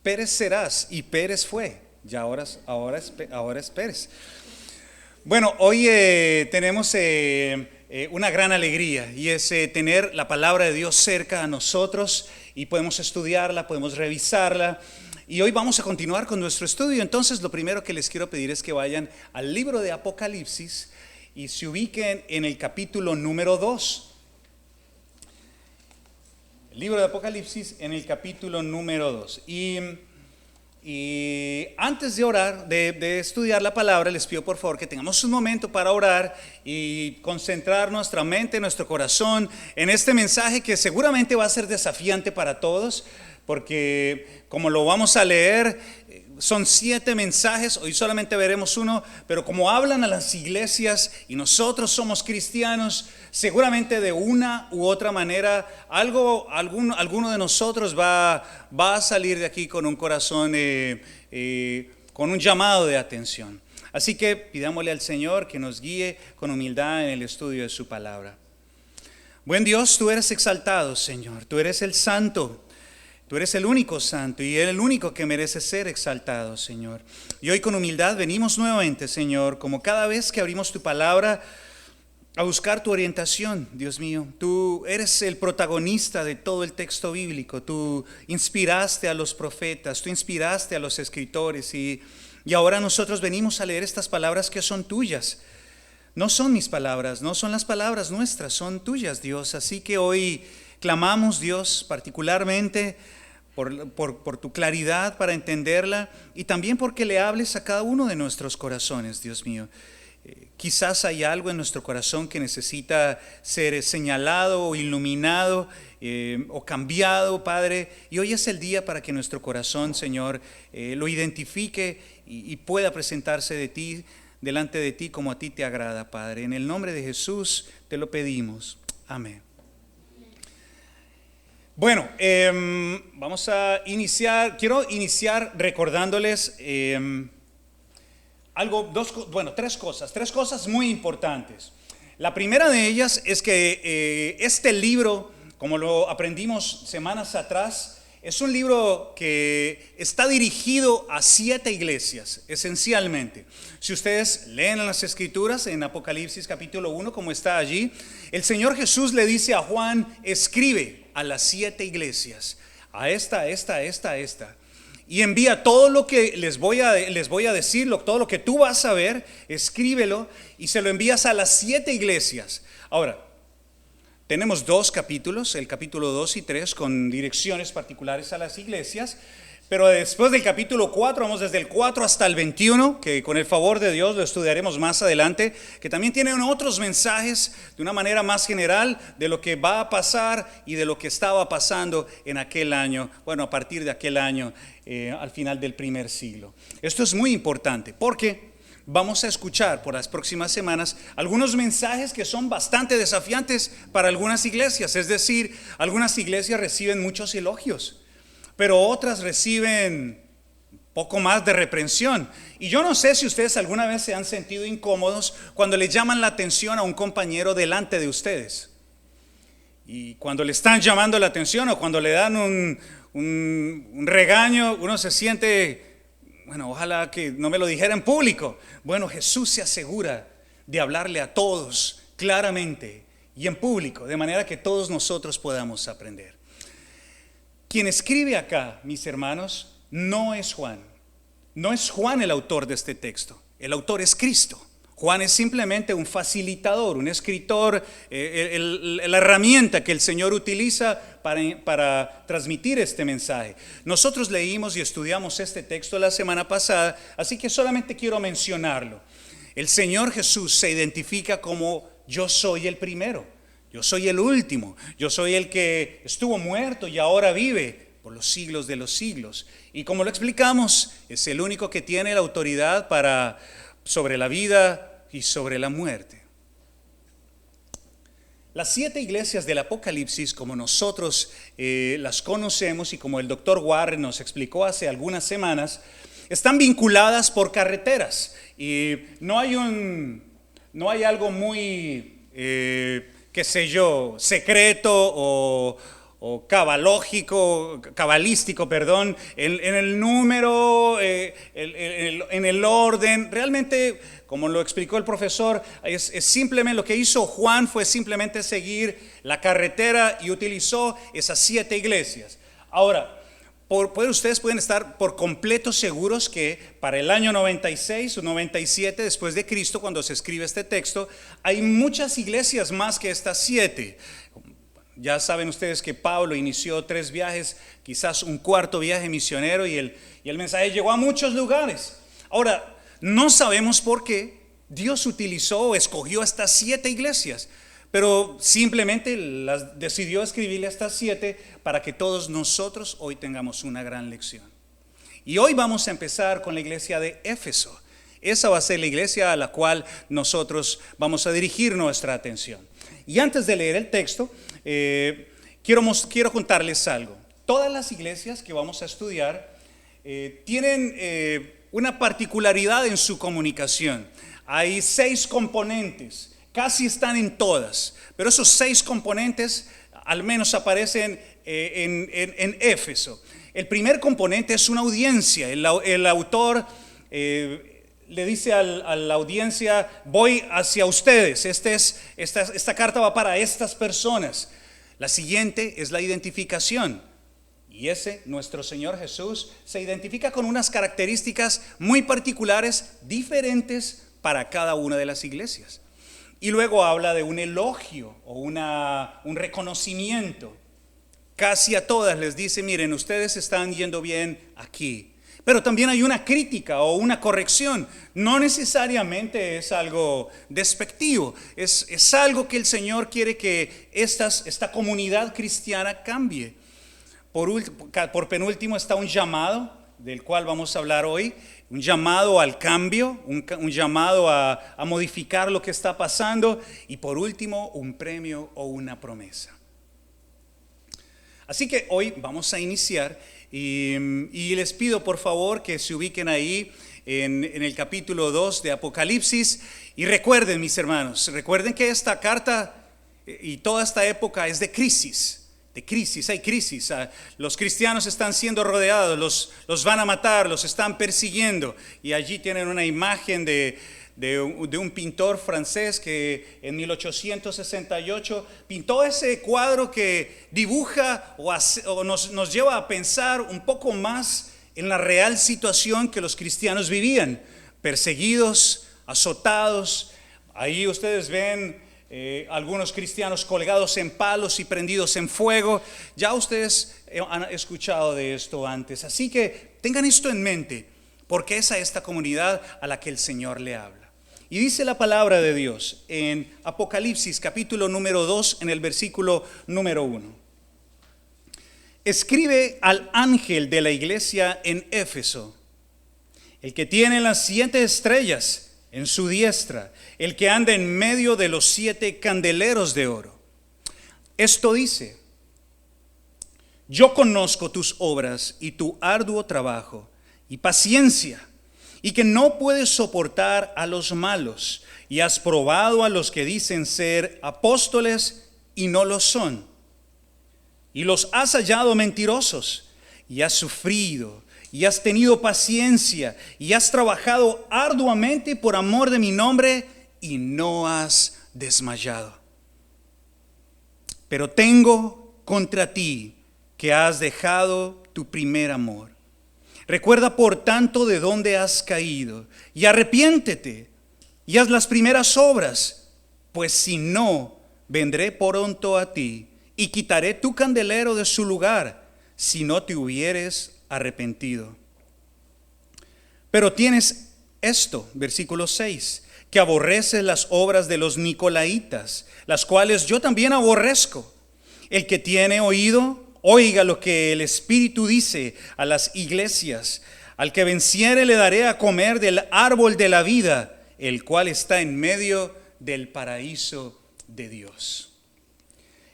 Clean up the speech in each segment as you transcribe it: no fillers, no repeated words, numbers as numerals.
Pérez serás, y Pérez fue. Ya ahora es Pérez. Bueno, hoy tenemos una gran alegría y es tener la palabra de Dios cerca a nosotros y podemos estudiarla, podemos revisarla. Y hoy vamos a continuar con nuestro estudio. Entonces, lo primero que les quiero pedir es que vayan al libro de Apocalipsis y se ubiquen en el capítulo número 2. El libro de Apocalipsis en el capítulo número 2. Y antes de orar, de estudiar la palabra, les pido por favor que tengamos un momento para orar y concentrar nuestra mente, nuestro corazón en este mensaje que seguramente va a ser desafiante para todos, porque como lo vamos a leer, son 7 mensajes, hoy solamente veremos uno, pero como hablan a las iglesias y nosotros somos cristianos, seguramente de una u otra manera, alguno de nosotros va a salir de aquí con un corazón, con un llamado de atención. Así que pidámosle al Señor que nos guíe con humildad en el estudio de su palabra. Buen Dios, tú eres exaltado, Señor, tú eres el santo. Tú eres el único santo y el único que merece ser exaltado, Señor. Y hoy con humildad venimos nuevamente, Señor, como cada vez que abrimos tu palabra, a buscar tu orientación, Dios mío. Tú eres el protagonista de todo el texto bíblico. Tú inspiraste a los profetas, tú inspiraste a los escritores y ahora nosotros venimos a leer estas palabras que son tuyas. No son mis palabras, no son las palabras nuestras, son tuyas, Dios. Así que hoy clamamos, Dios, particularmente por tu claridad para entenderla y también porque le hables a cada uno de nuestros corazones, Dios mío. Quizás hay algo en nuestro corazón que necesita ser señalado o iluminado o cambiado, Padre, y hoy es el día para que nuestro corazón, Señor, lo identifique y pueda presentarse delante de ti como a ti te agrada, Padre. En el nombre de Jesús te lo pedimos. Amén. Bueno, vamos a iniciar. Quiero iniciar recordándoles tres cosas muy importantes. La primera de ellas es que este libro, como lo aprendimos semanas atrás, es un libro que está dirigido a 7 iglesias, esencialmente. Si ustedes leen en las Escrituras, en Apocalipsis capítulo 1, como está allí, el Señor Jesús le dice a Juan, escribe a las 7 iglesias, a esta. Y envía todo lo que les voy a decir, todo lo que tú vas a ver, escríbelo y se lo envías a las 7 iglesias. Ahora, tenemos 2 capítulos, el capítulo 2 y 3, con direcciones particulares a las iglesias. Pero después del capítulo 4, vamos desde el 4 hasta el 21, que con el favor de Dios lo estudiaremos más adelante, que también tienen otros mensajes de una manera más general de lo que va a pasar y de lo que estaba pasando en aquel año, bueno, a partir de aquel año, al final del primer siglo. Esto es muy importante porque vamos a escuchar por las próximas semanas algunos mensajes que son bastante desafiantes para algunas iglesias, es decir, algunas iglesias reciben muchos elogios, pero otras reciben poco más de reprensión. Y yo no sé si ustedes alguna vez se han sentido incómodos cuando le llaman la atención a un compañero delante de ustedes. Y cuando le están llamando la atención o cuando le dan un regaño, uno se siente, bueno, ojalá que no me lo dijera en público. Bueno, Jesús se asegura de hablarle a todos claramente y en público, de manera que todos nosotros podamos aprender. Quien escribe acá, mis hermanos, no es Juan. No es Juan el autor de este texto. El autor es Cristo. Juan es simplemente un facilitador, un escritor, la herramienta que el Señor utiliza para transmitir este mensaje. Nosotros leímos y estudiamos este texto la semana pasada, así que solamente quiero mencionarlo. El Señor Jesús se identifica como yo soy el primero. Yo soy el último, yo soy el que estuvo muerto y ahora vive por los siglos de los siglos. Y como lo explicamos, es el único que tiene la autoridad sobre la vida y sobre la muerte. Las 7 iglesias del Apocalipsis, como nosotros las conocemos y como el doctor Warren nos explicó hace algunas semanas, están vinculadas por carreteras. Y no hay algo muy, qué sé yo, secreto o cabalístico, perdón, en el número, en el orden. Realmente, como lo explicó el profesor, es simplemente lo que hizo Juan fue simplemente seguir la carretera y utilizó esas 7 iglesias. Ahora, ustedes pueden estar por completo seguros que para el año 96 o 97 después de Cristo, cuando se escribe este texto, hay muchas iglesias más que estas 7. Ya saben ustedes que Pablo inició 3 viajes, quizás un 4.º viaje misionero, y el mensaje llegó a muchos lugares. Ahora, no sabemos por qué Dios utilizó o escogió estas 7 iglesias, pero simplemente decidió escribirle a estas 7 para que todos nosotros hoy tengamos una gran lección. Y hoy vamos a empezar con la iglesia de Éfeso. Esa va a ser la iglesia a la cual nosotros vamos a dirigir nuestra atención. Y antes de leer el texto, quiero contarles algo. Todas las iglesias que vamos a estudiar tienen una particularidad en su comunicación. Hay 6 componentes. Casi están en todas, pero esos 6 componentes al menos aparecen en Éfeso. El primer componente es una audiencia. El autor le dice a la audiencia: voy hacia ustedes, esta carta va para estas personas. La siguiente es la identificación. Y nuestro Señor Jesús, se identifica con unas características muy particulares, diferentes para cada una de las iglesias. Y luego habla de un elogio o un reconocimiento. Casi a todas les dice: miren, ustedes están yendo bien aquí. Pero también hay una crítica o una corrección. No necesariamente es algo despectivo. Es algo que el Señor quiere que esta comunidad cristiana cambie. Por penúltimo está un llamado, del cual vamos a hablar hoy. Un llamado al cambio, un llamado a modificar lo que está pasando. Y por último, un premio o una promesa. Así que hoy vamos a iniciar y les pido por favor que se ubiquen ahí en el capítulo 2 de Apocalipsis. Y recuerden, mis hermanos, recuerden que esta carta y toda esta época es de crisis. Hay crisis. Los cristianos están siendo rodeados, los van a matar, los están persiguiendo. Y allí tienen una imagen de un pintor francés que en 1868 pintó ese cuadro que dibuja o nos lleva a pensar un poco más en la real situación que los cristianos vivían: perseguidos, azotados. Ahí ustedes ven algunos cristianos colgados en palos y prendidos en fuego. Ya ustedes han escuchado de esto antes, así que tengan esto en mente, porque es a esta comunidad a la que el Señor le habla. Y dice la palabra de Dios en Apocalipsis capítulo número 2, en el versículo número 1. Escribe al ángel de la iglesia en Éfeso, el que tiene las 7 estrellas en su diestra, el que anda en medio de los 7 candeleros de oro. Esto dice: yo conozco tus obras y tu arduo trabajo y paciencia, y que no puedes soportar a los malos, y has probado a los que dicen ser apóstoles y no lo son, y los has hallado mentirosos, y has sufrido, y has tenido paciencia, y has trabajado arduamente por amor de mi nombre, y no has desmayado. Pero tengo contra ti que has dejado tu primer amor. Recuerda por tanto de dónde has caído, y arrepiéntete, y haz las primeras obras, pues si no, vendré pronto a ti, y quitaré tu candelero de su lugar, si no te hubieres arrepentido. Pero tienes esto, versículo 6, que aborreces las obras de los nicolaítas, las cuales yo también aborrezco. El que tiene oído, oiga lo que el Espíritu dice a las iglesias. Al que venciere le daré a comer del árbol de la vida, el cual está en medio del paraíso de Dios.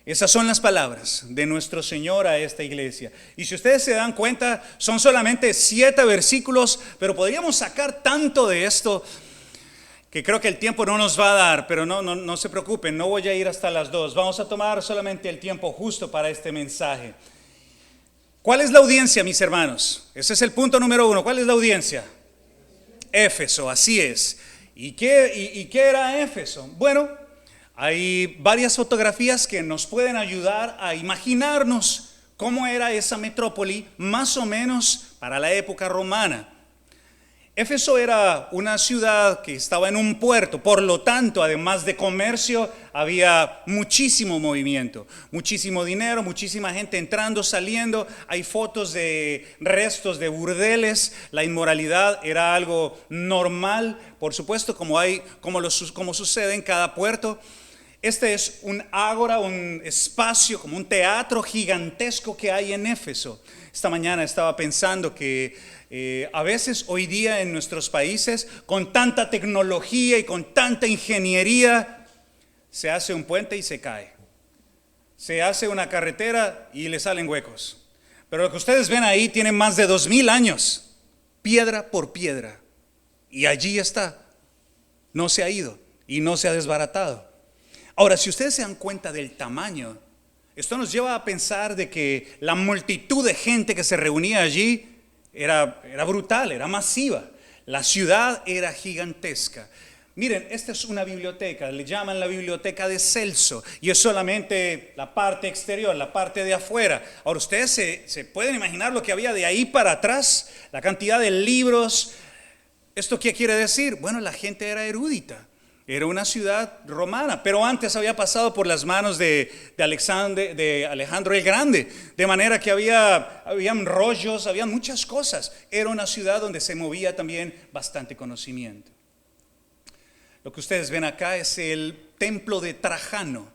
Esas son las palabras de nuestro Señor a esta iglesia. Y si ustedes se dan cuenta, son solamente 7 versículos, pero podríamos sacar tanto de esto. que creo que el tiempo no nos va a dar, pero no se preocupen, no voy a ir hasta las 2. Vamos a tomar solamente el tiempo justo para este mensaje. ¿Cuál es la audiencia, mis hermanos? Ese es el punto número 1. ¿Cuál es la audiencia? Éfeso, así es. ¿Y qué era Éfeso? Bueno, hay varias fotografías que nos pueden ayudar a imaginarnos cómo era esa metrópoli, más o menos para la época romana. Éfeso era una ciudad que estaba en un puerto, por lo tanto, además de comercio, había muchísimo movimiento, muchísimo dinero, muchísima gente entrando, saliendo. Hay fotos de restos de burdeles, la inmoralidad era algo normal, por supuesto, como sucede en cada puerto. Este es un ágora, un espacio, como un teatro gigantesco que hay en Éfeso. Esta mañana estaba pensando que a veces hoy día en nuestros países, con tanta tecnología y con tanta ingeniería, se hace un puente y se cae. Se hace una carretera y le salen huecos. Pero lo que ustedes ven ahí tiene más de 2000 años, piedra por piedra. Y allí está. No se ha ido y no se ha desbaratado. Ahora, si ustedes se dan cuenta del tamaño, esto nos lleva a pensar de que la multitud de gente que se reunía allí era brutal, era masiva. La ciudad era gigantesca. Miren, esta es una biblioteca, le llaman la biblioteca de Celso, y es solamente la parte exterior, la parte de afuera. Ahora, ustedes se pueden imaginar lo que había de ahí para atrás, la cantidad de libros. ¿Esto qué quiere decir? Bueno, la gente era erudita. Era una ciudad romana, pero antes había pasado por las manos de Alejandro el Grande, de manera que habían rollos, habían muchas cosas. Era una ciudad donde se movía también bastante conocimiento. Lo que ustedes ven acá es el templo de Trajano.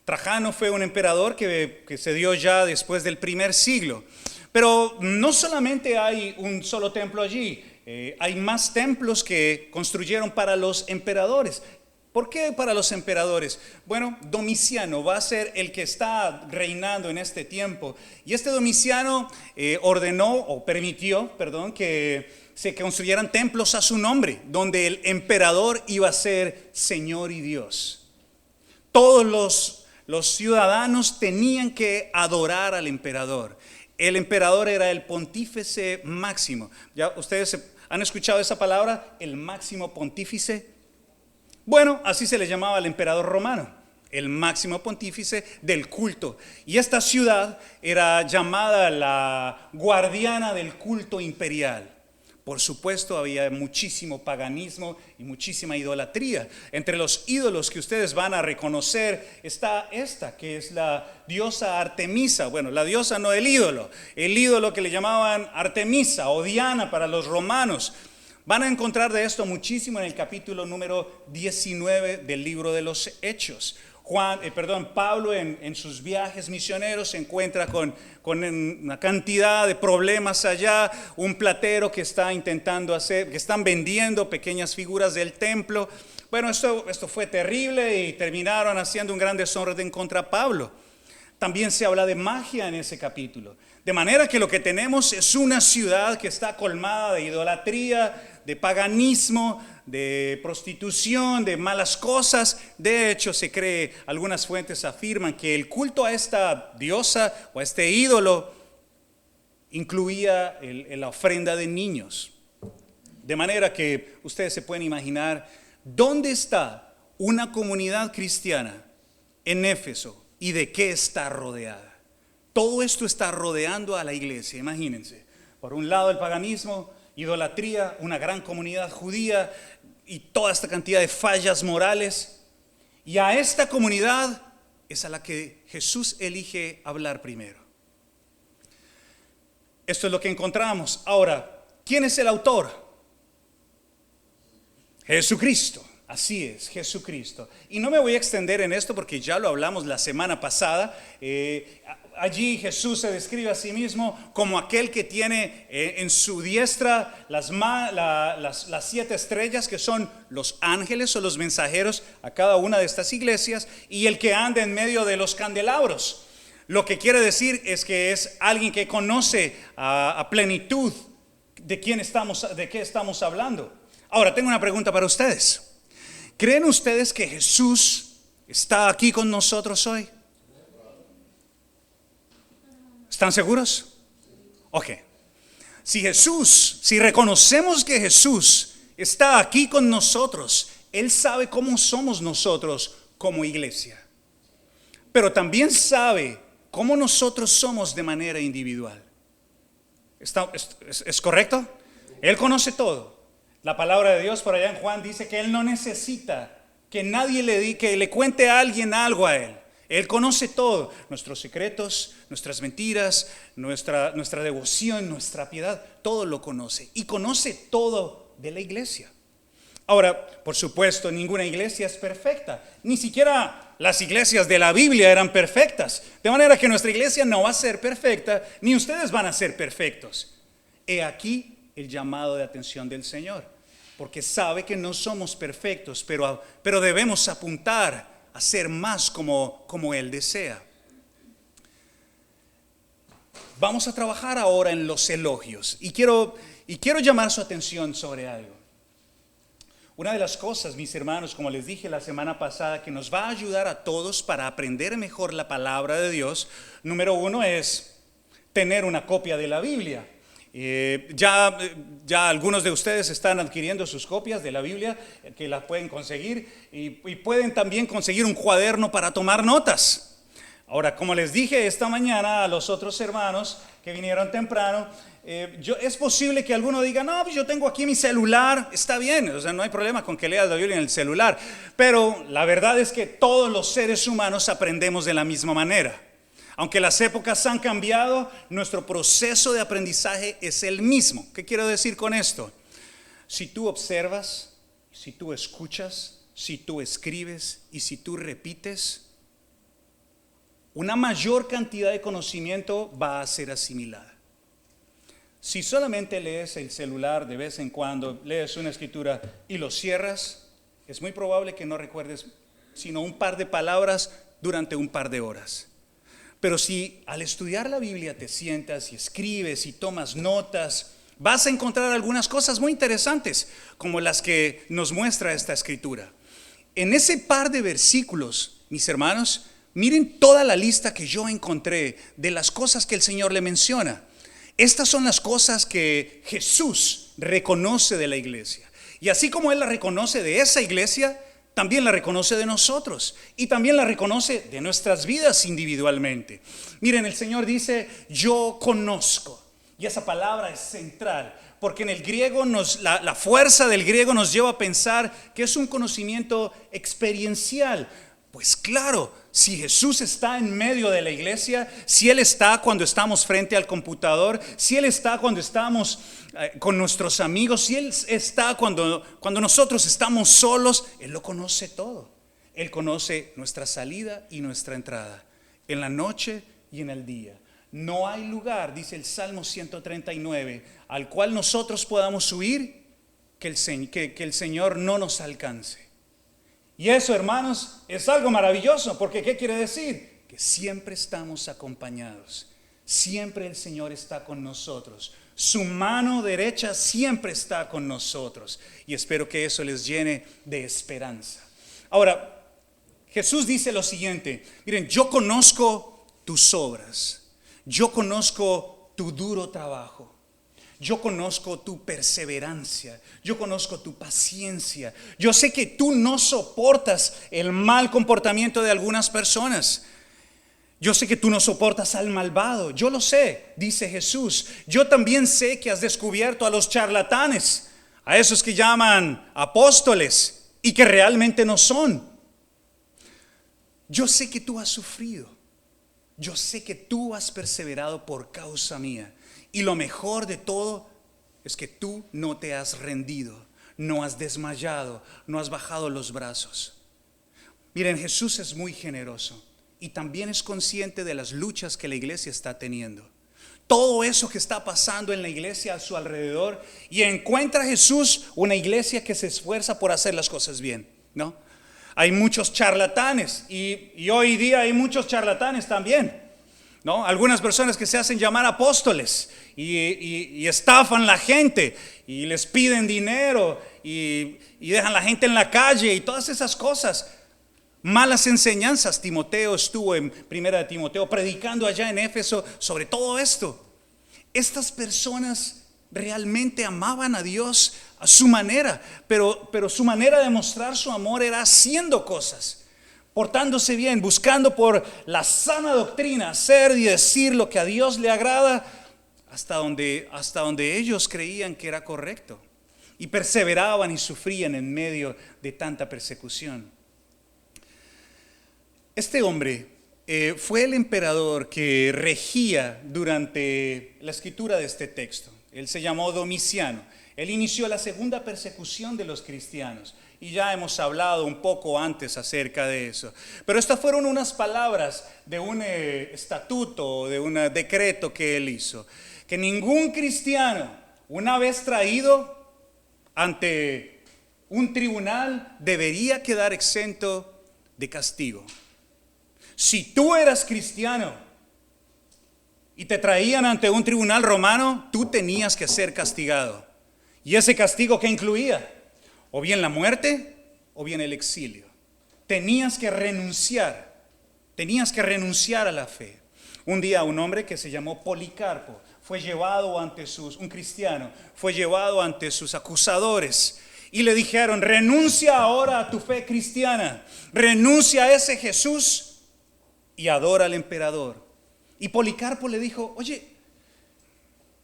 Trajano fue un emperador que se dio ya después del primer siglo. Pero no solamente hay un solo templo allí, hay más templos que construyeron para los emperadores. ¿Por qué para los emperadores? Bueno, Domiciano va a ser el que está reinando en este tiempo. Y este Domiciano permitió que se construyeran templos a su nombre, donde el emperador iba a ser Señor y Dios. Todos los ciudadanos tenían que adorar al emperador. El emperador era el pontífice máximo. ¿Ya ustedes han escuchado esa palabra? El máximo pontífice. Bueno, así se le llamaba al emperador romano, el máximo pontífice del culto. Y esta ciudad era llamada la guardiana del culto imperial. Por supuesto, había muchísimo paganismo y muchísima idolatría. Entre los ídolos que ustedes van a reconocer está esta, que es la diosa Artemisa. Bueno, la diosa no el ídolo que le llamaban Artemisa o Diana para los romanos. Van a encontrar de esto muchísimo en el capítulo número 19 del libro de los Hechos. Pablo en sus viajes misioneros se encuentra con una cantidad de problemas allá, un platero que está que están vendiendo pequeñas figuras del templo. Bueno, esto fue terrible y terminaron haciendo un gran desorden contra Pablo. También se habla de magia en ese capítulo. De manera que lo que tenemos es una ciudad que está colmada de idolatría, de paganismo, de prostitución, de malas cosas. De hecho, algunas fuentes afirman que el culto a esta diosa o a este ídolo incluía la ofrenda de niños. De manera que ustedes se pueden imaginar dónde está una comunidad cristiana en Éfeso y de qué está rodeada. Todo esto está rodeando a la iglesia, imagínense. Por un lado el paganismo, idolatría, una gran comunidad judía y toda esta cantidad de fallas morales. Y a esta comunidad es a la que Jesús elige hablar primero. Esto es lo que encontramos. Ahora, ¿quién es el autor? Jesucristo. Así es, Jesucristo. Y no me voy a extender en esto porque ya lo hablamos la semana pasada. Allí Jesús se describe a sí mismo como aquel que tiene en su diestra las 7 estrellas, que son los ángeles o los mensajeros a cada una de estas iglesias, y el que anda en medio de los candelabros. Lo que quiere decir es que es alguien que conoce a plenitud de qué estamos hablando. Ahora, tengo una pregunta para ustedes. ¿Creen ustedes que Jesús está aquí con nosotros hoy? ¿Están seguros? Ok. Si reconocemos que Jesús está aquí con nosotros, Él sabe cómo somos nosotros como iglesia. Pero también sabe cómo nosotros somos de manera individual. ¿Es correcto? Él conoce todo. La palabra de Dios por allá en Juan dice que Él no necesita que nadie que le cuente a alguien algo a Él. Él conoce todo, nuestros secretos, nuestras mentiras, nuestra devoción, nuestra piedad, todo lo conoce. Y conoce todo de la iglesia. Ahora, por supuesto, ninguna iglesia es perfecta. Ni siquiera las iglesias de la Biblia eran perfectas. De manera que nuestra iglesia no va a ser perfecta, ni ustedes van a ser perfectos. He aquí el llamado de atención del Señor. Porque sabe que no somos perfectos, pero debemos apuntar a ser más como Él desea. Vamos a trabajar ahora en los elogios. Y quiero llamar su atención sobre algo. Una de las cosas, mis hermanos, como les dije la semana pasada, que nos va a ayudar a todos para aprender mejor la palabra de Dios, número uno es tener una copia de la Biblia. Ya algunos de ustedes están adquiriendo sus copias de la Biblia, que las pueden conseguir, y pueden también conseguir un cuaderno para tomar notas. Ahora, como les dije esta mañana a los otros hermanos que vinieron temprano, es posible que alguno diga, no, pues yo tengo aquí mi celular, está bien, o sea, no hay problema con que leas la Biblia en el celular, pero la verdad es que todos los seres humanos aprendemos de la misma manera. Aunque las épocas han cambiado, nuestro proceso de aprendizaje es el mismo. ¿Qué quiero decir con esto? Si tú observas, si tú escuchas, si tú escribes y si tú repites, una mayor cantidad de conocimiento va a ser asimilada. Si solamente lees el celular de vez en cuando, lees una escritura y lo cierras, es muy probable que no recuerdes sino un par de palabras durante un par de horas. Pero si al estudiar la Biblia te sientas y escribes y tomas notas, vas a encontrar algunas cosas muy interesantes, como las que nos muestra esta escritura. En ese par de versículos, mis hermanos, miren toda la lista que yo encontré de las cosas que el Señor le menciona. Estas son las cosas que Jesús reconoce de la iglesia. Y así como Él la reconoce de esa iglesia, también la reconoce de nosotros y también la reconoce de nuestras vidas individualmente. Miren, el Señor dice, yo conozco. Y esa palabra es central, porque en el griego la fuerza del griego nos lleva a pensar que es un conocimiento experiencial. Pues claro, si Jesús está en medio de la iglesia, si Él está cuando estamos frente al computador, si Él está cuando estamos con nuestros amigos, si Él está cuando nosotros estamos solos, Él lo conoce todo. Él conoce nuestra salida y nuestra entrada, en la noche y en el día. No hay lugar, dice el Salmo 139, al cual nosotros podamos huir que el Señor no nos alcance. Y eso, hermanos, es algo maravilloso, porque ¿qué quiere decir? Que siempre estamos acompañados, siempre el Señor está con nosotros, su mano derecha siempre está con nosotros, y espero que eso les llene de esperanza. Ahora, Jesús dice lo siguiente, miren, yo conozco tus obras, yo conozco tu duro trabajo. Yo conozco tu perseverancia, yo conozco tu paciencia. Yo sé que tú no soportas el mal comportamiento de algunas personas. Yo sé que tú no soportas al malvado. Yo lo sé, dice Jesús. Yo también sé que has descubierto a los charlatanes, a esos que llaman apóstoles y que realmente no son. Yo sé que tú has sufrido. Yo sé que tú has perseverado por causa mía. Y lo mejor de todo es que tú no te has rendido, no has desmayado, no has bajado los brazos. Miren, Jesús es muy generoso y también es consciente de las luchas que la iglesia está teniendo. Todo eso que está pasando en la iglesia a su alrededor, y encuentra Jesús una iglesia que se esfuerza por hacer las cosas bien, ¿no? Hay muchos charlatanes y hoy día hay muchos charlatanes también. ¿no? Algunas personas que se hacen llamar apóstoles y estafan la gente y les piden dinero y dejan la gente en la calle y todas esas cosas. Malas enseñanzas. Timoteo estuvo en Primera de Timoteo predicando allá en Éfeso sobre todo esto. Estas personas realmente amaban a Dios a su manera, pero su manera de mostrar su amor era haciendo cosas, portándose bien, buscando por la sana doctrina, hacer y decir lo que a Dios le agrada, hasta donde ellos creían que era correcto, y perseveraban y sufrían en medio de tanta persecución. Este hombre fue el emperador que regía durante la escritura de este texto. Él se llamó Domiciano. Él inició la segunda persecución de los cristianos. Y ya hemos hablado un poco antes acerca de eso. Pero estas fueron unas palabras de un estatuto, de un decreto que él hizo. Que ningún cristiano, una vez traído ante un tribunal, debería quedar exento de castigo. Si tú eras cristiano y te traían ante un tribunal romano, tú tenías que ser castigado. ¿Y ese castigo qué incluía? O bien la muerte, o bien el exilio. Tenías que renunciar a la fe. Un día un hombre que se llamó Policarpo fue llevado ante un cristiano, fue llevado ante sus acusadores y le dijeron: renuncia ahora a tu fe cristiana, renuncia a ese Jesús y adora al emperador. Y Policarpo le dijo: oye,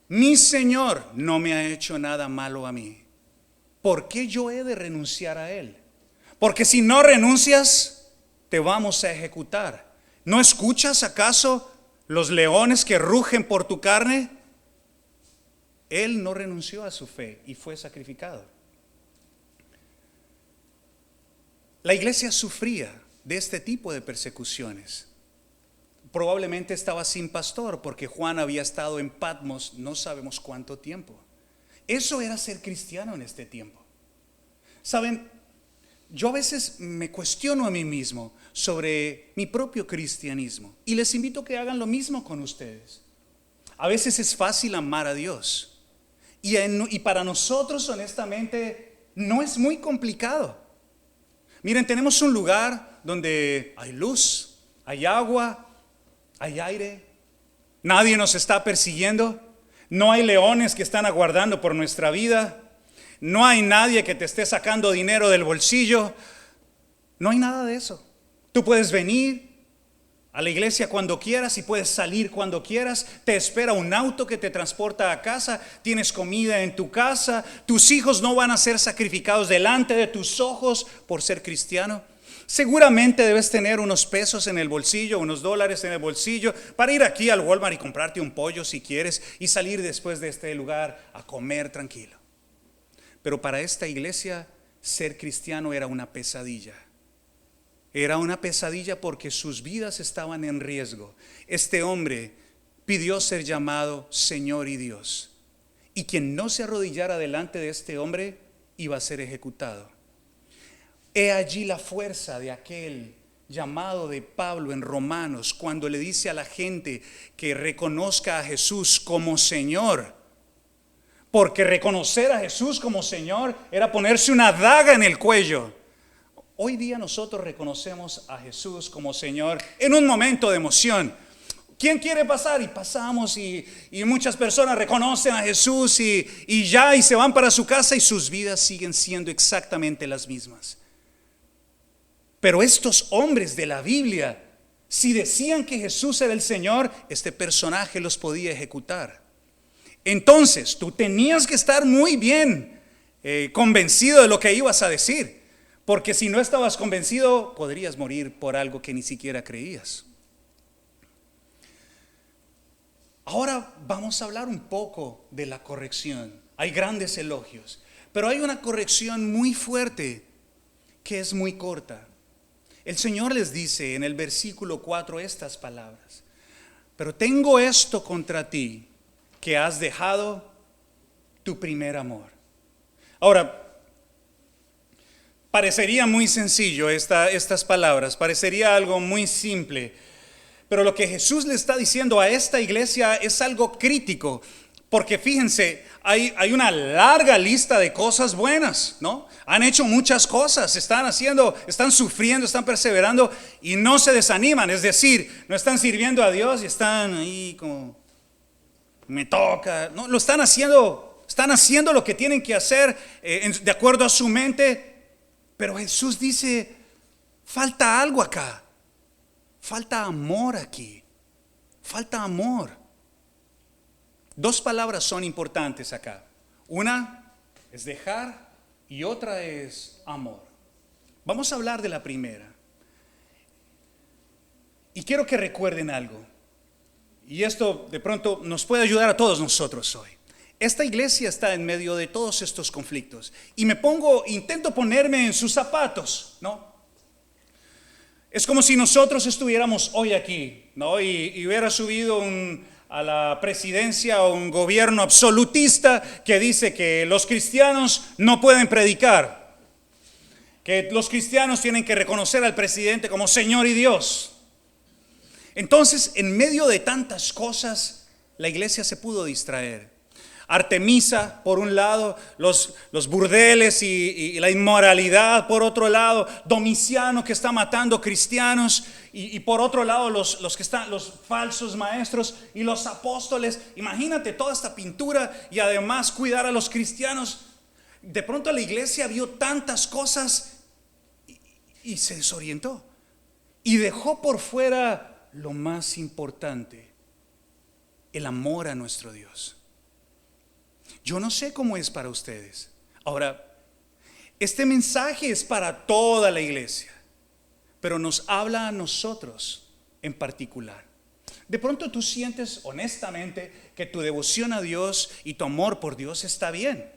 mi Señor no me ha hecho nada malo a mí. ¿Por qué yo he de renunciar a Él? Porque si no renuncias, te vamos a ejecutar. ¿No escuchas acaso los leones que rugen por tu carne? Él no renunció a su fe y fue sacrificado. La iglesia sufría de este tipo de persecuciones. Probablemente estaba sin pastor porque Juan había estado en Patmos no sabemos cuánto tiempo. Eso era ser cristiano en este tiempo. Saben, yo a veces me cuestiono a mí mismo sobre mi propio cristianismo y les invito a que hagan lo mismo con ustedes. A veces es fácil amar a Dios y para nosotros honestamente no es muy complicado. Miren, tenemos un lugar donde hay luz, hay agua, hay aire, nadie nos está persiguiendo, no hay leones que están aguardando por nuestra vida, no hay nadie que te esté sacando dinero del bolsillo, no hay nada de eso. Tú puedes venir a la iglesia cuando quieras y puedes salir cuando quieras, te espera un auto que te transporta a casa, tienes comida en tu casa, tus hijos no van a ser sacrificados delante de tus ojos por ser cristiano. Seguramente debes tener unos pesos en el bolsillo, unos dólares en el bolsillo para ir aquí al Walmart y comprarte un pollo si quieres y salir después de este lugar a comer tranquilo. Pero para esta iglesia ser cristiano era una pesadilla. Era una pesadilla porque sus vidas estaban en riesgo. Este hombre pidió ser llamado Señor y Dios. Y quien no se arrodillara delante de este hombre iba a ser ejecutado. He allí la fuerza de aquel llamado de Pablo en Romanos cuando le dice a la gente que reconozca a Jesús como Señor. Porque reconocer a Jesús como Señor era ponerse una daga en el cuello. Hoy día nosotros reconocemos a Jesús como Señor en un momento de emoción. ¿Quién quiere pasar? Y pasamos y muchas personas reconocen a Jesús y se van para su casa y sus vidas siguen siendo exactamente las mismas. Pero estos hombres de la Biblia, si decían que Jesús era el Señor, este personaje los podía ejecutar. Entonces, tú tenías que estar muy bien convencido de lo que ibas a decir, porque si no estabas convencido, podrías morir por algo que ni siquiera creías. Ahora vamos a hablar un poco de la corrección. Hay grandes elogios, pero hay una corrección muy fuerte que es muy corta. El Señor les dice en el versículo 4 estas palabras: pero tengo esto contra ti, que has dejado tu primer amor. Ahora, parecería muy sencillo estas palabras, parecería algo muy simple, Pero lo que Jesús le está diciendo a esta iglesia es algo crítico, porque fíjense, hay una larga lista de cosas buenas, ¿no? Han hecho muchas cosas, están sufriendo, están perseverando y no se desaniman. Es decir, no están sirviendo a Dios y están ahí como, me toca. No, lo están haciendo lo que tienen que hacer de acuerdo a su mente. Pero Jesús dice, falta algo acá. Falta amor aquí. Falta amor. Dos palabras son importantes acá. Una es dejar y otra es amor. Vamos a hablar de la primera. Y quiero que recuerden algo. Y esto de pronto nos puede ayudar a todos nosotros hoy. Esta iglesia está en medio de todos estos conflictos. Y intento ponerme en sus zapatos, ¿no? Es como si nosotros estuviéramos hoy aquí, ¿no? Y hubiera subido a la presidencia un gobierno absolutista que dice que los cristianos no pueden predicar, que los cristianos tienen que reconocer al presidente como Señor y Dios. Entonces, en medio de tantas cosas, la iglesia se pudo distraer. Artemisa por un lado, los burdeles y la inmoralidad por otro lado, Domiciano que está matando cristianos y por otro lado los falsos maestros y los apóstoles. Imagínate toda esta pintura y además cuidar a los cristianos. De pronto la iglesia vio tantas cosas y se desorientó y dejó por fuera lo más importante, el amor a nuestro Dios. Yo no sé cómo es para ustedes. Ahora, este mensaje es para toda la iglesia, pero nos habla a nosotros en particular. De pronto tú sientes honestamente que tu devoción a Dios y tu amor por Dios está bien.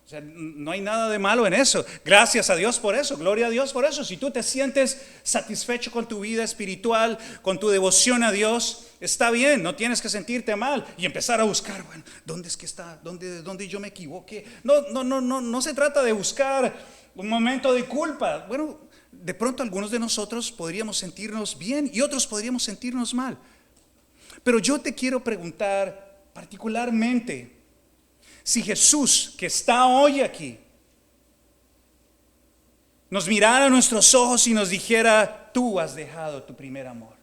O sea, no hay nada de malo en eso. Gracias a Dios por eso, gloria a Dios por eso. Si tú te sientes satisfecho con tu vida espiritual, con tu devoción a Dios, está bien, no tienes que sentirte mal y empezar a buscar, bueno, ¿dónde es que está? ¿Dónde yo me equivoqué? No se trata de buscar un momento de culpa. Bueno, de pronto algunos de nosotros podríamos sentirnos bien y otros podríamos sentirnos mal. Pero yo te quiero preguntar particularmente, si Jesús, que está hoy aquí, nos mirara a nuestros ojos y nos dijera, tú has dejado tu primer amor,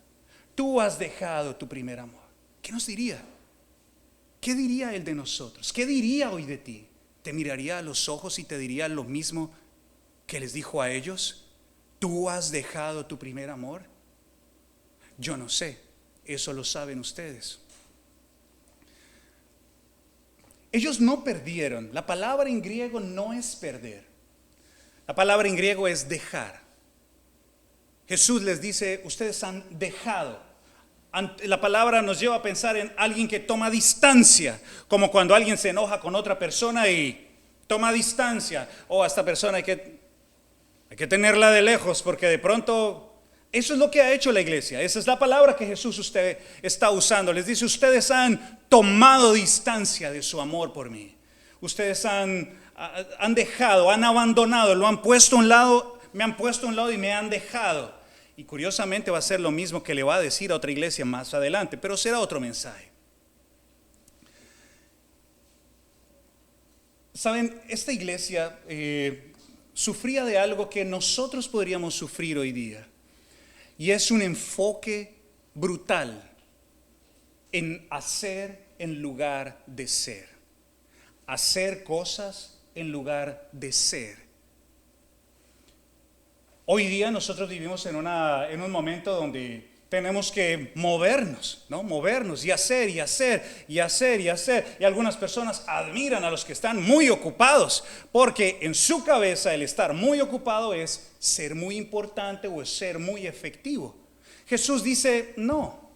tú has dejado tu primer amor, ¿qué nos diría? ¿Qué diría Él de nosotros? ¿Qué diría hoy de ti? ¿Te miraría a los ojos y te diría lo mismo que les dijo a ellos? ¿Tú has dejado tu primer amor? Yo no sé, eso lo saben ustedes. Ellos no perdieron. La palabra en griego no es perder. La palabra en griego es dejar. Jesús les dice, ustedes han dejado. La palabra nos lleva a pensar en alguien que toma distancia, como cuando alguien se enoja con otra persona y toma distancia. A esta persona hay que tenerla de lejos porque de pronto... Eso es lo que ha hecho la iglesia. Esa es la palabra que Jesús usted está usando. Les dice, ustedes han tomado distancia de su amor por mí. Ustedes han dejado, han abandonado, lo han puesto a un lado, me han puesto a un lado y me han dejado. Y curiosamente va a ser lo mismo que le va a decir a otra iglesia más adelante, pero será otro mensaje. Saben, esta iglesia sufría de algo que nosotros podríamos sufrir hoy día. Y es un enfoque brutal en hacer en lugar de ser. Hacer cosas en lugar de ser. Hoy día nosotros vivimos en un momento donde tenemos que movernos, ¿no? Movernos y hacer y hacer y hacer y hacer. Y algunas personas admiran a los que están muy ocupados, porque en su cabeza el estar muy ocupado es ser muy importante o es ser muy efectivo. Jesús dice, no,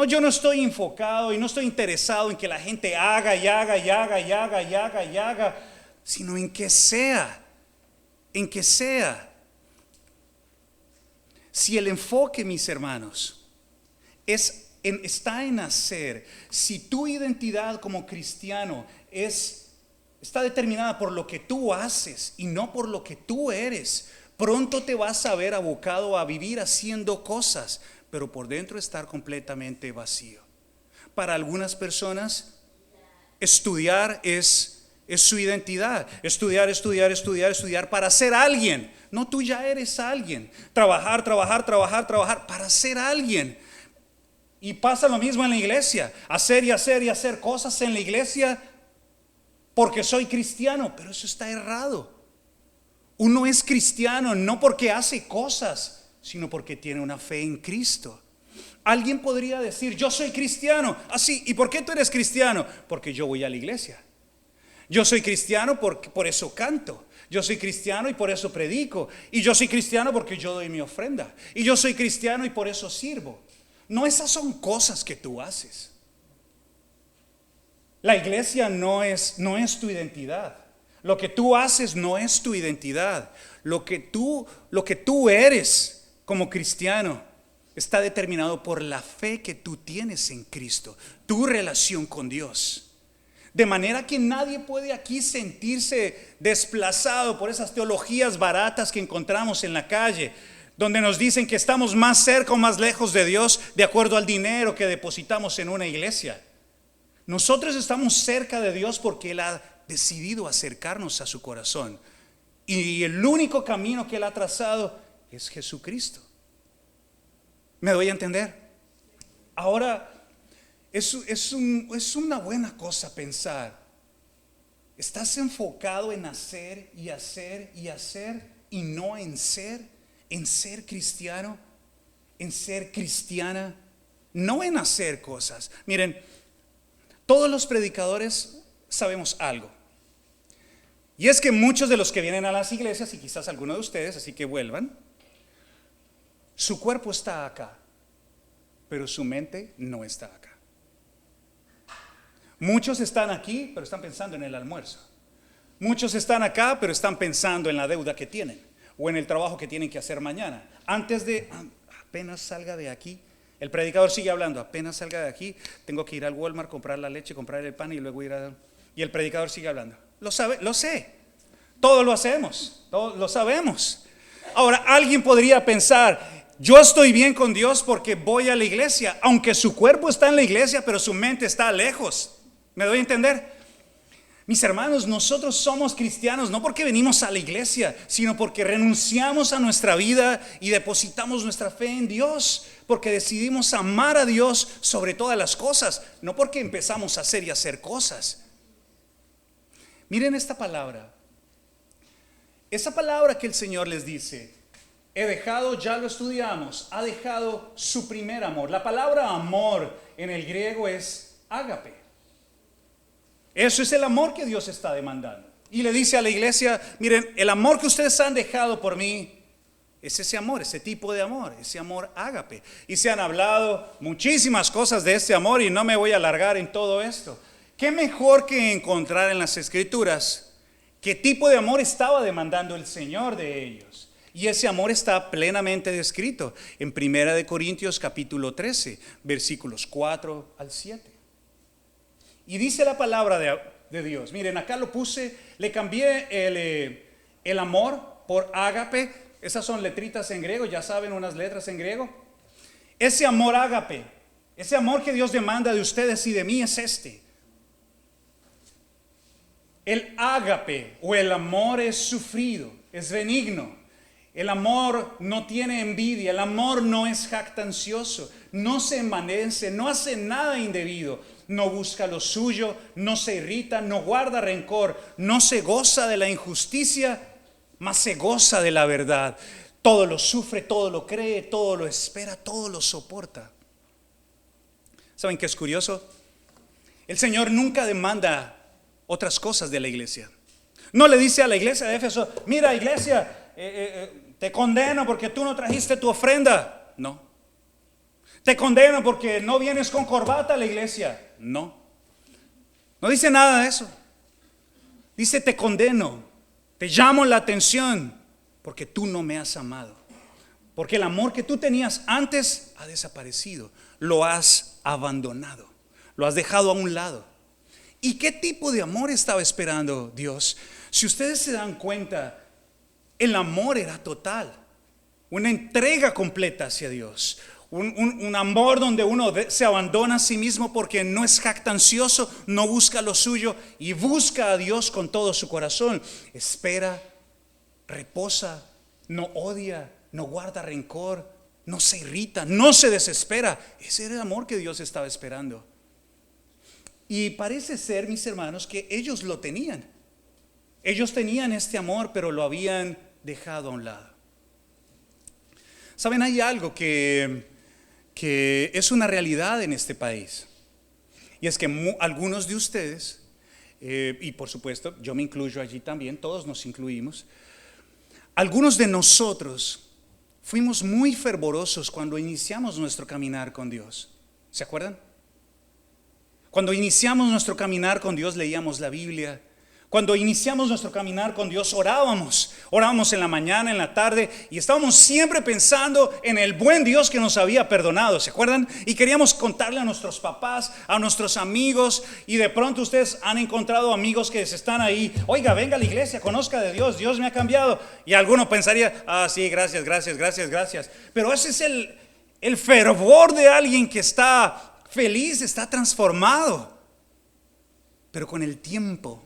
yo no estoy enfocado y no estoy interesado en que la gente haga y haga y haga y haga y haga y haga, sino en que sea. Si el enfoque, mis hermanos, está en hacer, si tu identidad como cristiano está determinada por lo que tú haces y no por lo que tú eres, pronto te vas a ver abocado a vivir haciendo cosas, pero por dentro estar completamente vacío. Para algunas personas, estudiar es su identidad. Estudiar para ser alguien. No, tú ya eres alguien. Trabajar para ser alguien. Y pasa lo mismo en la iglesia. Hacer cosas en la iglesia porque soy cristiano. Pero eso está errado. Uno es cristiano no porque hace cosas, sino porque tiene una fe en Cristo. Alguien podría decir, yo soy cristiano. Así, ¿y por qué tú eres cristiano? Porque yo voy a la iglesia. Yo soy cristiano porque por eso canto. Yo soy cristiano y por eso predico. Y yo soy cristiano porque yo doy mi ofrenda. Y yo soy cristiano y por eso sirvo. No, esas son cosas que tú haces. La iglesia no es tu identidad. Lo que tú haces no es tu identidad. Lo que tú eres como cristiano está determinado por la fe que tú tienes en Cristo, tu relación con Dios. De manera que nadie puede aquí sentirse desplazado por esas teologías baratas que encontramos en la calle, donde nos dicen que estamos más cerca o más lejos de Dios de acuerdo al dinero que depositamos en una iglesia. Nosotros estamos cerca de Dios porque Él ha decidido acercarnos a su corazón. Y el único camino que Él ha trazado es Jesucristo. ¿Me doy a entender? Ahora, es una buena cosa pensar. ¿Estás enfocado en hacer y no en ser cristiano, en ser cristiana, no en hacer cosas? Miren, todos los predicadores sabemos algo. Y es que muchos de los que vienen a las iglesias, y quizás algunos de ustedes, así que vuelvan, su cuerpo está acá, pero su mente no está acá. Muchos están aquí, pero están pensando en el almuerzo. Muchos están acá, pero están pensando en la deuda que tienen o en el trabajo que tienen que hacer mañana. Apenas salga de aquí, el predicador sigue hablando, apenas salga de aquí, tengo que ir al Walmart, comprar la leche, comprar el pan y luego ir y el predicador sigue hablando. Lo sé, todos lo hacemos, todos lo sabemos. Ahora, alguien podría pensar, yo estoy bien con Dios porque voy a la iglesia, aunque su cuerpo está en la iglesia, pero su mente está lejos. ¿Me doy a entender? Mis hermanos, nosotros somos cristianos no porque venimos a la iglesia, sino porque renunciamos a nuestra vida y depositamos nuestra fe en Dios, porque decidimos amar a Dios sobre todas las cosas, no porque empezamos a hacer cosas. Miren esta palabra. Esa palabra que el Señor les dice, he dejado, ya lo estudiamos, ha dejado su primer amor. La palabra amor en el griego es ágape. Eso es el amor que Dios está demandando. Y le dice a la iglesia, miren, el amor que ustedes han dejado por mí es ese amor, ese tipo de amor, ese amor ágape. Y se han hablado muchísimas cosas de este amor y no me voy a alargar en todo esto. ¿Qué mejor que encontrar en las Escrituras qué tipo de amor estaba demandando el Señor de ellos? Y ese amor está plenamente descrito en 1 Corintios capítulo 13, versículos 4 al 7. Y dice la palabra de Dios. Miren, acá lo puse, le cambié el amor por ágape. Esas son letritas en griego, ya saben, unas letras en griego. Ese amor ágape, ese amor que Dios demanda de ustedes y de mí es este. El ágape o el amor es sufrido, es benigno. El amor no tiene envidia, el amor no es jactancioso, no se envanece, no hace nada indebido, no busca lo suyo, no se irrita, no guarda rencor, no se goza de la injusticia, mas se goza de la verdad. Todo lo sufre, todo lo cree, todo lo espera, todo lo soporta. ¿Saben qué es curioso? El Señor nunca demanda otras cosas de la iglesia. No le dice a la iglesia de Éfeso, mira iglesia, te condeno porque tú no trajiste tu ofrenda. No. Te condeno porque no vienes con corbata a la iglesia. No. No dice nada de eso. Dice te condeno, te llamo la atención porque tú no me has amado. Porque el amor que tú tenías antes ha desaparecido. Lo has abandonado. Lo has dejado a un lado. ¿Y qué tipo de amor estaba esperando Dios? Si ustedes se dan cuenta, el amor era total, una entrega completa hacia Dios, un amor donde uno se abandona a sí mismo porque no es jactancioso, no busca lo suyo y busca a Dios con todo su corazón. Espera, reposa, no odia, no guarda rencor, no se irrita, no se desespera. Ese era el amor que Dios estaba esperando. Y parece ser, mis hermanos, que ellos lo tenían. Ellos tenían este amor, pero lo habían dejado a un lado. Saben, hay algo que es una realidad en este país. Y es que algunos de ustedes, y por supuesto yo me incluyo allí también, todos nos incluimos, algunos de nosotros fuimos muy fervorosos cuando iniciamos nuestro caminar con Dios. ¿Se acuerdan? Cuando iniciamos nuestro caminar con Dios leíamos la Biblia. Cuando iniciamos nuestro caminar con Dios orábamos en la mañana, en la tarde, y estábamos siempre pensando en el buen Dios que nos había perdonado, ¿se acuerdan? Y queríamos contarle a nuestros papás, a nuestros amigos, y de pronto ustedes han encontrado amigos que están ahí, oiga, venga a la iglesia, conozca de Dios, Dios me ha cambiado, y alguno pensaría, sí, gracias, pero ese es el fervor de alguien que está feliz, está transformado, pero con el tiempo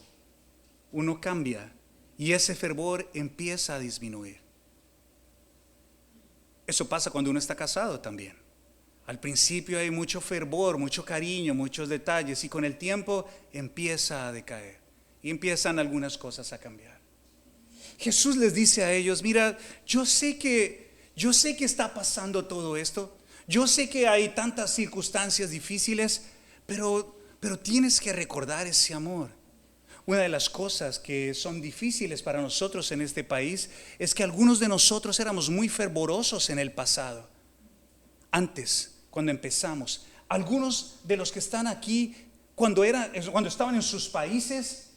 uno cambia y ese fervor empieza a disminuir. Eso pasa cuando uno está casado también. Al principio hay mucho fervor, mucho cariño, muchos detalles, y con el tiempo empieza a decaer y empiezan algunas cosas a cambiar. Jesús les dice a ellos, mira, yo sé que está pasando todo esto, yo sé que hay tantas circunstancias difíciles, pero tienes que recordar ese amor. Una de las cosas que son difíciles para nosotros en este país es que algunos de nosotros éramos muy fervorosos en el pasado. Antes, cuando empezamos, algunos de los que están aquí, cuando estaban en sus países,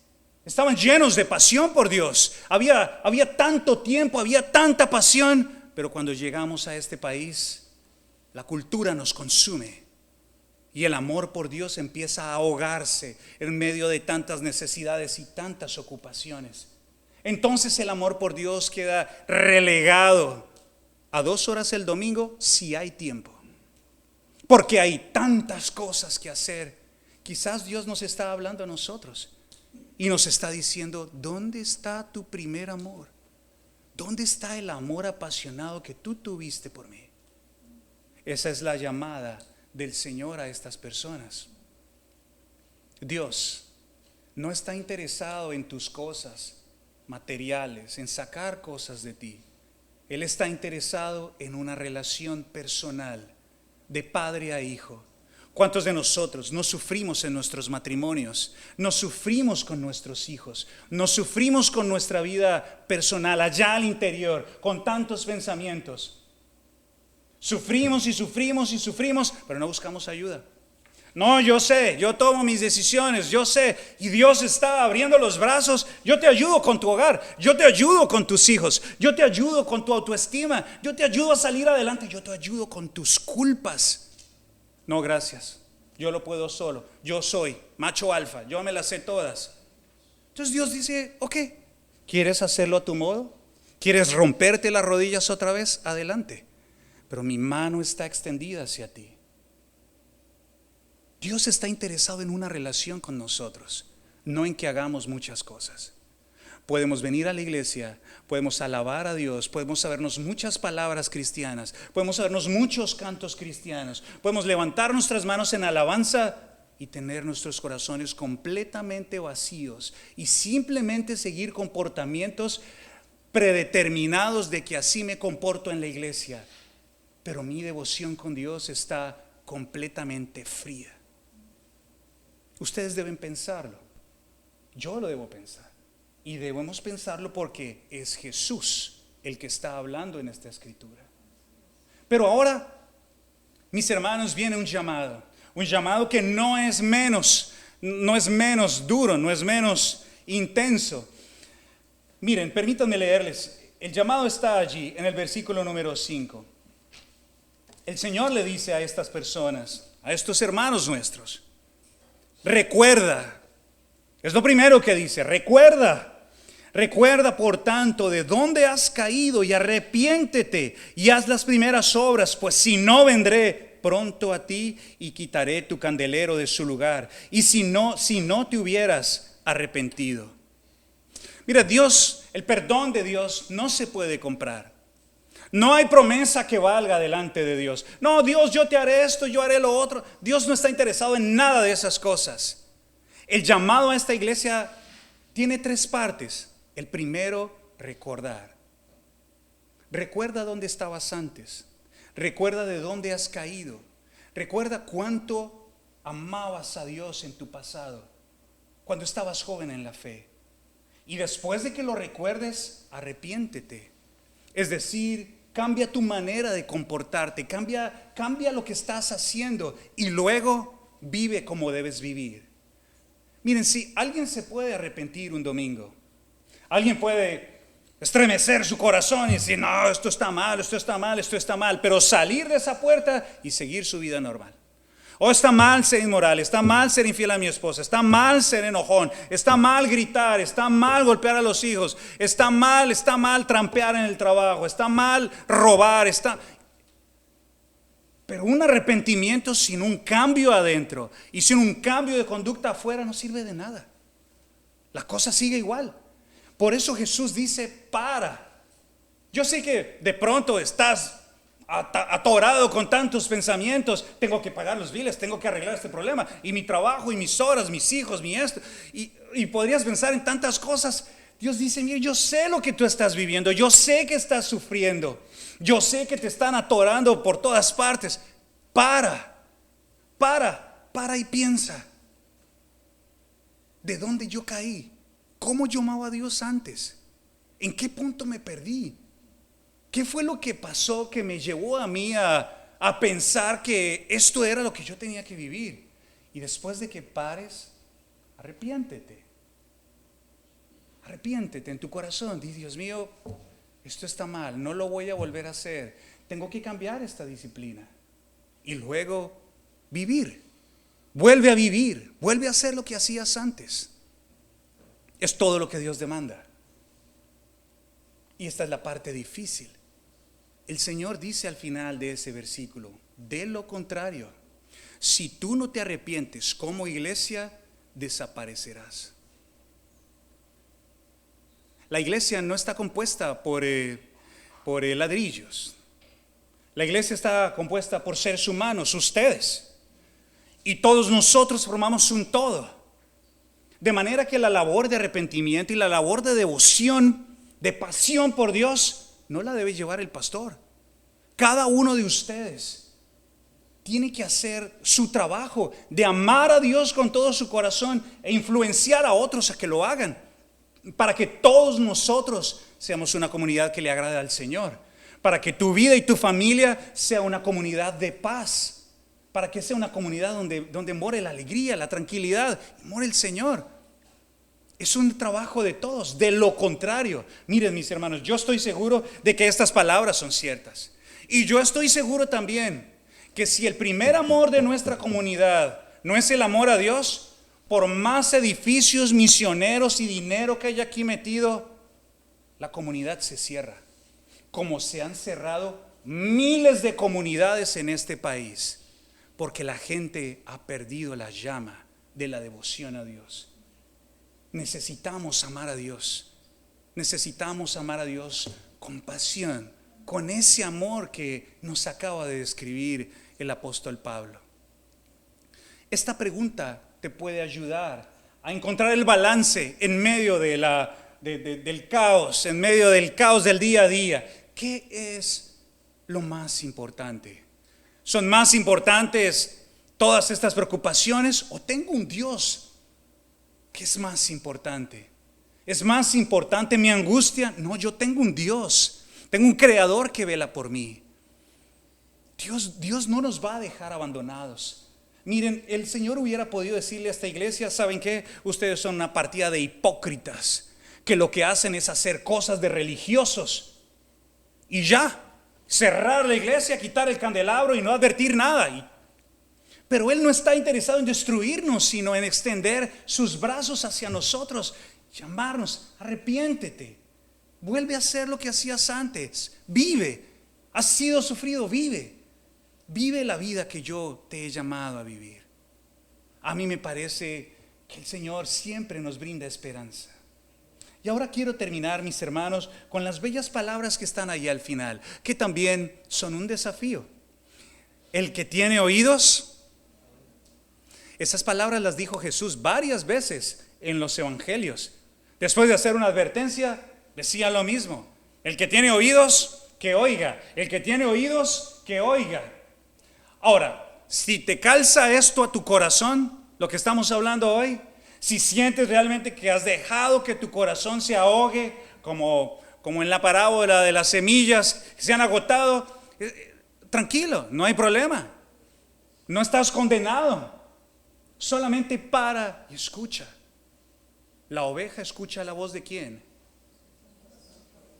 estaban llenos de pasión por Dios. Había tanto tiempo, había tanta pasión, pero cuando llegamos a este país, la cultura nos consume. Y el amor por Dios empieza a ahogarse en medio de tantas necesidades y tantas ocupaciones. Entonces el amor por Dios queda relegado a 2 horas el domingo si hay tiempo. Porque hay tantas cosas que hacer. Quizás Dios nos está hablando a nosotros y nos está diciendo, ¿dónde está tu primer amor? ¿Dónde está el amor apasionado que tú tuviste por mí? Esa es la llamada del Señor a estas personas. Dios no está interesado en tus cosas materiales, en sacar cosas de ti. Él está interesado en una relación personal de padre a hijo. ¿Cuántos de nosotros no sufrimos en nuestros matrimonios? No sufrimos con nuestros hijos, no sufrimos con nuestra vida personal allá al interior, con tantos pensamientos. Sufrimos, pero no buscamos ayuda. No, yo sé, yo tomo mis decisiones, yo sé, y Dios está abriendo los brazos. Yo te ayudo con tu hogar, yo te ayudo con tus hijos, yo te ayudo con tu autoestima, yo te ayudo a salir adelante, yo te ayudo con tus culpas. No, gracias, yo lo puedo solo, yo soy macho alfa, yo me las sé todas. Entonces Dios dice, ok, ¿quieres hacerlo a tu modo? ¿Quieres romperte las rodillas otra vez? Adelante. Pero mi mano está extendida hacia ti. Dios está interesado en una relación con nosotros, no en que hagamos muchas cosas. Podemos venir a la iglesia, podemos alabar a Dios, podemos sabernos muchas palabras cristianas, podemos sabernos muchos cantos cristianos, podemos levantar nuestras manos en alabanza y tener nuestros corazones completamente vacíos y simplemente seguir comportamientos predeterminados de que así me comporto en la iglesia. Pero mi devoción con Dios está completamente fría. Ustedes deben pensarlo. Yo lo debo pensar. Y debemos pensarlo porque es Jesús el que está hablando en esta escritura. Pero ahora, mis hermanos, viene un llamado que no es menos duro, no es menos intenso. Miren, permítanme leerles. El llamado está allí en el versículo número 5. El Señor le dice a estas personas, a estos hermanos nuestros, recuerda, es lo primero que dice, recuerda Recuerda, por tanto, de dónde has caído y arrepiéntete y haz las primeras obras, pues si no, vendré pronto a ti y quitaré tu candelero de su lugar. Y si no te hubieras arrepentido. Mira, Dios, el perdón de Dios no se puede comprar. No hay promesa que valga delante de Dios. No, Dios, yo te haré esto, yo haré lo otro. Dios no está interesado en nada de esas cosas. El llamado a esta iglesia tiene 3 partes. El primero, recordar. Recuerda dónde estabas antes. Recuerda de dónde has caído. Recuerda cuánto amabas a Dios en tu pasado, cuando estabas joven en la fe. Y después de que lo recuerdes, arrepiéntete. Es decir, cambia tu manera de comportarte, cambia lo que estás haciendo y luego vive como debes vivir. Miren, si alguien se puede arrepentir un domingo, alguien puede estremecer su corazón y decir, no, esto está mal, esto está mal, esto está mal, pero salir de esa puerta y seguir su vida normal. O está mal ser inmoral, está mal ser infiel a mi esposa, está mal ser enojón, está mal gritar, está mal golpear a los hijos, está mal trampear en el trabajo, está mal robar, Pero un arrepentimiento sin un cambio adentro y sin un cambio de conducta afuera no sirve de nada. La cosa sigue igual. Por eso Jesús dice, para. Yo sé que de pronto estás atorado con tantos pensamientos. Tengo que pagar los biles, tengo que arreglar este problema, y mi trabajo, y mis horas, mis hijos, mi esto. Y podrías pensar en tantas cosas. Dios dice, mira, yo sé lo que tú estás viviendo, yo sé que estás sufriendo, yo sé que te están atorando por todas partes. Para y piensa. ¿De dónde yo caí? ¿Cómo yo amaba a Dios antes? ¿En qué punto me perdí? ¿Qué fue lo que pasó que me llevó a mí a pensar que esto era lo que yo tenía que vivir? Y después de que pares, arrepiéntete. Arrepiéntete en tu corazón. Di, Dios mío, esto está mal, no lo voy a volver a hacer. Tengo que cambiar esta disciplina. Y luego vivir. Vuelve a vivir. Vuelve a hacer lo que hacías antes. Es todo lo que Dios demanda. Y esta es la parte difícil. El Señor dice al final de ese versículo, de lo contrario, si tú no te arrepientes como iglesia, desaparecerás. La iglesia no está compuesta por ladrillos. La iglesia está compuesta por seres humanos, ustedes. Y todos nosotros formamos un todo. De manera que la labor de arrepentimiento y la labor de devoción, de pasión por Dios, no la debe llevar el pastor. Cada uno de ustedes tiene que hacer su trabajo de amar a Dios con todo su corazón e influenciar a otros a que lo hagan, para que todos nosotros seamos una comunidad que le agrade al Señor, para que tu vida y tu familia sea una comunidad de paz, para que sea una comunidad donde more la alegría, la tranquilidad, y more el Señor. Es un trabajo de todos. De lo contrario, miren mis hermanos, yo estoy seguro de que estas palabras son ciertas. Y yo estoy seguro también que si el primer amor de nuestra comunidad no es el amor a Dios, por más edificios misioneros y dinero que haya aquí metido, la comunidad se cierra. Como se han cerrado miles de comunidades en este país, porque la gente ha perdido la llama de la devoción a Dios. Necesitamos amar a Dios. Necesitamos amar a Dios con pasión, con ese amor que nos acaba de describir el apóstol Pablo. Esta pregunta te puede ayudar a encontrar el balance en medio del caos, en medio del caos del día a día. ¿Qué es lo más importante? ¿Son más importantes todas estas preocupaciones o tengo un Dios que es más importante? ¿Es más importante mi angustia? No, yo tengo un Dios, tengo un creador que vela por mí. Dios no nos va a dejar abandonados. Miren, el Señor hubiera podido decirle a esta iglesia, ¿saben qué? Ustedes son una partida de hipócritas que lo que hacen es hacer cosas de religiosos y ya, cerrar la iglesia, quitar el candelabro y no advertir nada. Pero Él no está interesado en destruirnos, sino en extender sus brazos hacia nosotros llamarnos, arrepiéntete, vuelve a hacer lo que hacías antes, vive, has sido sufrido, vive la vida que yo te he llamado a vivir. A mí me parece que el Señor siempre nos brinda esperanza. Y ahora quiero terminar, mis hermanos, con las bellas palabras que están ahí al final, que también son un desafío. El que tiene oídos, esas palabras las dijo Jesús varias veces en los evangelios. Después de hacer una advertencia, decía lo mismo. El que tiene oídos, que oiga. El que tiene oídos, que oiga. Ahora, si te calza esto a tu corazón, lo que estamos hablando hoy, si sientes realmente que has dejado que tu corazón se ahogue, como en la parábola de las semillas que se han agotado, tranquilo, no hay problema. No estás condenado. Solamente para y escucha. La oveja escucha la voz ¿de quién?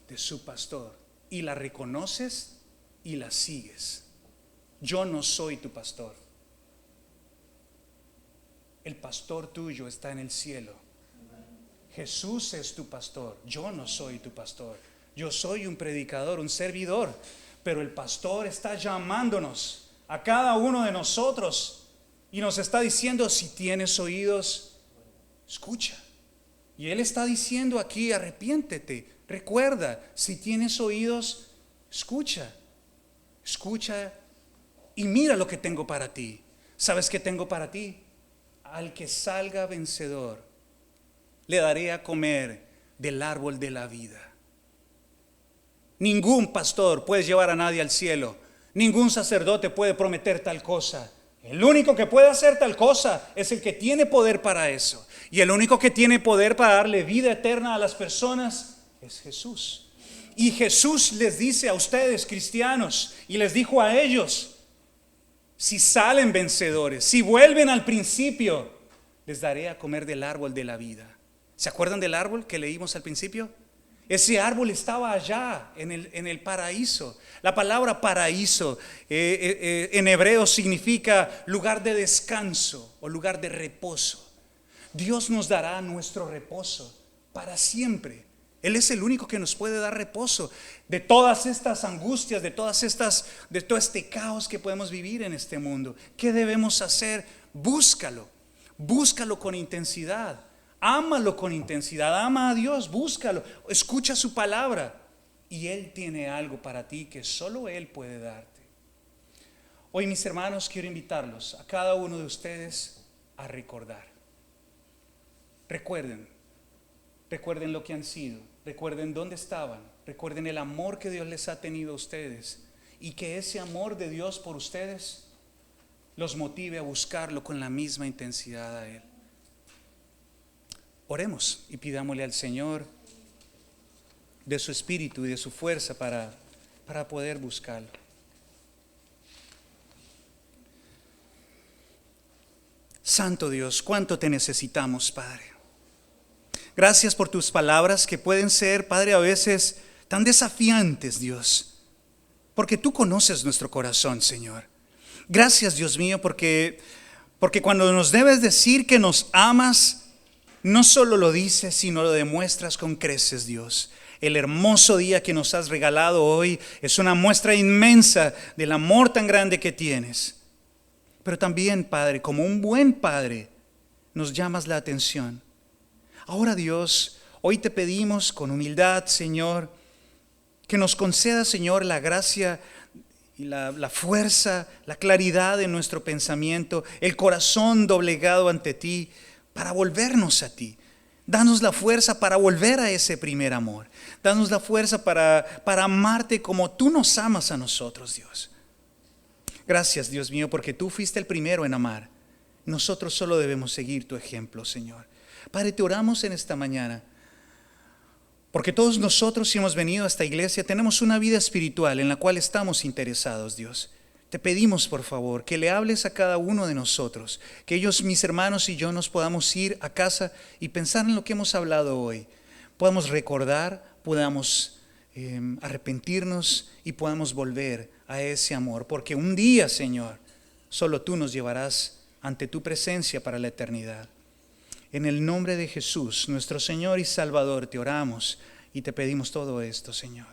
De su pastor. Y la reconoces y la sigues. Yo no soy tu pastor. El pastor tuyo está en el cielo. Jesús es tu pastor. Yo no soy tu pastor. Yo soy un predicador, un servidor. Pero el pastor está llamándonos a cada uno de nosotros y nos está diciendo: si tienes oídos, escucha. Y Él está diciendo aquí: arrepiéntete. Recuerda, si tienes oídos, escucha. Escucha y mira lo que tengo para ti. ¿Sabes qué tengo para ti? Al que salga vencedor, le daré a comer del árbol de la vida. Ningún pastor puede llevar a nadie al cielo. Ningún sacerdote puede prometer tal cosa. El único que puede hacer tal cosa es el que tiene poder para eso. Y el único que tiene poder para darle vida eterna a las personas es Jesús. Y Jesús les dice a ustedes, cristianos, y les dijo a ellos: si salen vencedores, si vuelven al principio, les daré a comer del árbol de la vida. ¿Se acuerdan del árbol que leímos al principio? Ese árbol estaba allá en el paraíso. La palabra paraíso en hebreo significa lugar de descanso o lugar de reposo. Dios nos dará nuestro reposo para siempre. Él es el único que nos puede dar reposo de todas estas angustias, de todo este caos que podemos vivir en este mundo. ¿Qué debemos hacer? Búscalo con intensidad, ámalo con intensidad, ama a Dios, búscalo, escucha su palabra y Él tiene algo para ti que solo Él puede darte. Hoy, mis hermanos, quiero invitarlos a cada uno de ustedes a recordar. Recuerden lo que han sido. Recuerden dónde estaban, recuerden el amor que Dios les ha tenido a ustedes y que ese amor de Dios por ustedes los motive a buscarlo con la misma intensidad a Él. Oremos y pidámosle al Señor de su espíritu y de su fuerza para poder buscarlo. Santo Dios, cuánto te necesitamos, Padre. Gracias por tus palabras que pueden ser, Padre, a veces tan desafiantes, Dios, porque tú conoces nuestro corazón, Señor. Gracias, Dios mío, porque cuando nos debes decir que nos amas, no solo lo dices, sino lo demuestras con creces, Dios. El hermoso día que nos has regalado hoy es una muestra inmensa del amor tan grande que tienes. Pero también, Padre, como un buen Padre, nos llamas la atención. Ahora, Dios, hoy te pedimos con humildad, Señor, que nos conceda, Señor, la gracia y la fuerza, la claridad de nuestro pensamiento, el corazón doblegado ante ti para volvernos a ti. Danos la fuerza para volver a ese primer amor. Danos la fuerza para amarte como tú nos amas a nosotros, Dios. Gracias, Dios mío, porque tú fuiste el primero en amar. Nosotros solo debemos seguir tu ejemplo, Señor. Padre, te oramos en esta mañana, porque todos nosotros, si hemos venido a esta iglesia, tenemos una vida espiritual en la cual estamos interesados, Dios. Te pedimos, por favor, que le hables a cada uno de nosotros, que ellos, mis hermanos y yo, nos podamos ir a casa y pensar en lo que hemos hablado hoy. Podamos recordar, podamos arrepentirnos y podamos volver a ese amor, porque un día, Señor, solo tú nos llevarás ante tu presencia para la eternidad. En el nombre de Jesús, nuestro Señor y Salvador, te oramos y te pedimos todo esto, Señor.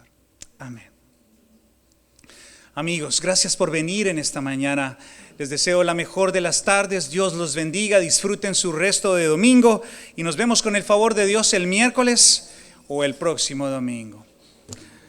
Amén. Amigos, gracias por venir en esta mañana. Les deseo la mejor de las tardes. Dios los bendiga. Disfruten su resto de domingo y nos vemos con el favor de Dios el miércoles o el próximo domingo.